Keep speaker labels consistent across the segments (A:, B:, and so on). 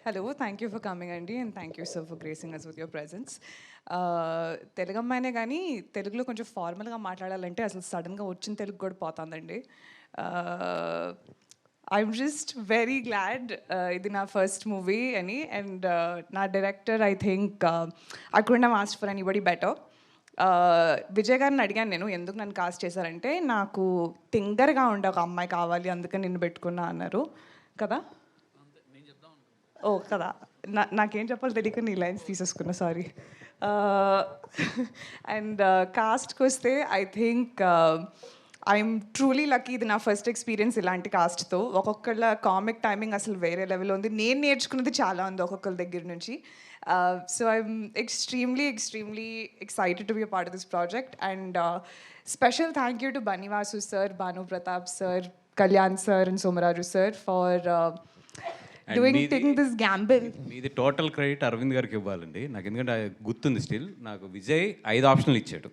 A: Hello, thank you for coming, Andy, and thank you, sir, for gracing us with your presence. Telugu అమ్మాయినే కానీ తెలుగులో కొంచెం ఫార్మల్గా మాట్లాడాలంటే అసలు సడన్గా వచ్చిన తెలుగు కూడా పోతుందండి. ఐఎమ్ జస్ట్ వెరీ గ్లాడ్ ఇది నా ఫస్ట్ మూవీ అని. అండ్ నా director I think I couldn't have asked for anybody better. Vijay గారిని అడిగాను నేను, ఎందుకు నన్ను కాస్ట్ చేశారంటే నాకు తింగర్గా ఉండే ఒక అమ్మాయి కావాలి, అందుకని నిన్ను పెట్టుకున్నా అన్నారు కదా. ఓ కదా, నాకేం చెప్పాలో తెలియక నీ లైన్స్ తీసేసుకున్నా, సారీ. అండ్ కాస్ట్కి వస్తే I think I'm truly lucky. ఇది నా ఫస్ట్ ఎక్స్పీరియన్స్ ఇలాంటి కాస్ట్తో. ఒక్కొక్కళ్ళ కామిక్ టైమింగ్ అసలు వేరే లెవెల్లో ఉంది. నేను నేర్చుకున్నది చాలా ఉంది ఒక్కొక్కరి దగ్గర నుంచి. So I'm extremely excited to be a part of this project. And special thank you to Banivasu sir, Bhanu Pratap sir, Kalyan sir and Somaraju sir for taking this gamble.
B: మీది టోటల్ క్రెడిట్ అరవింద్ గారికి ఇవ్వాలండి నాకు, ఎందుకంటే గుర్తుంది స్టిల్. నాకు విజయ్ 5 ఆప్షన్లు ఇచ్చాడు.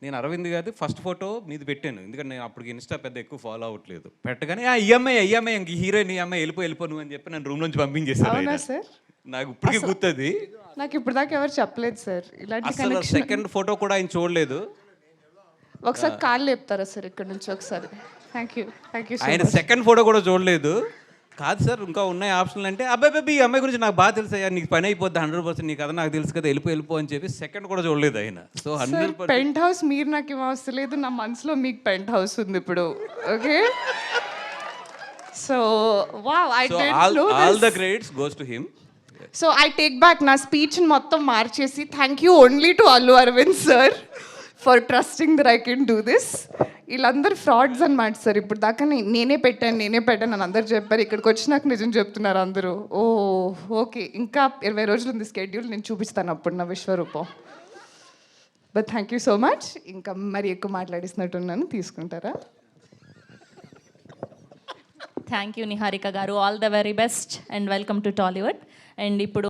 B: నేను అరవింద్ గారి ఫస్ట్ ఫోటో మీది పెట్టాను, ఎందుకంటే నేను అప్పుడు ఇన్స్టా పెద్ద ఎక్కువ ఫాలో అవ్వట్లేదు. పెట్టగానే ఈఎంఐ ఇంక హీరోయిన్ ఈఎంఐ వెళ్ళిపో నువ్వు అని చెప్పి నన్ను రూమ్ నుంచి పంపించేశాను. నాకు ఇప్పటికీ గుర్తుంది.
A: నాకు ఇప్పుడు దాకా ఎవరు చెప్పలేదు సార్ ఇలాంటి.
B: అసలు సెకండ్ ఫోటో కూడా ఆయన చూడలేదు.
A: ఒకసారి కాళ్ళు లేపుతారా సార్ ఇక్కడ నుంచి ఒకసారి? Thank you.
B: ఆయన సెకండ్ ఫోటో కూడా చూడలేదు. కాదు సార్ ఇంకా ఉన్నాయి ఆప్షన్లు అంటే, అబ్బాయి ఈ అమ్మాయి గురించి నాకు బాగా తెలుసు అయ్యా, నీకు పని అయిపోద్ది 100%, నీ కదా నాకు తెలుసు కదా, వెళ్ళిపో అని చెప్పి సెకండ్ కూడా చూడలేదు ఆయన. సో 100%
A: పెంట్ హౌస్ మీరు నాకు ఏం అవసరం లేదు, నా మనసులో మీకు పెంట్ హౌస్ ఉంది ఇప్పుడు. Okay, so wow, I did no
B: all the credits goes to him.
A: So I take back నా స్పీచ్ మొత్తం మార్చేసి thank you only to Allu Aravind sir for trusting that I can do this. వీళ్ళందరూ frauds అనమాట sir. ఇప్పుడు దాకా నేనే పెట్టాను అని అందరు చెప్పారు. ఇక్కడికి వచ్చి నాకు నిజం చెప్తున్నారు అందరూ. ఓ ఓకే, ఇంకా 20 రోజులు ఉంది స్కెడ్యూల్, నేను చూపిస్తాను అప్పుడు నా విశ్వరూపం. But thank you so much. ఇంకా మరి ఎక్కువ మాట్లాడిస్తున్నట్టున్నాను, తీసుకుంటారా?
C: థ్యాంక్ యూ నిహారిక గారు, all the very best and welcome to Tollywood. And ఇప్పుడు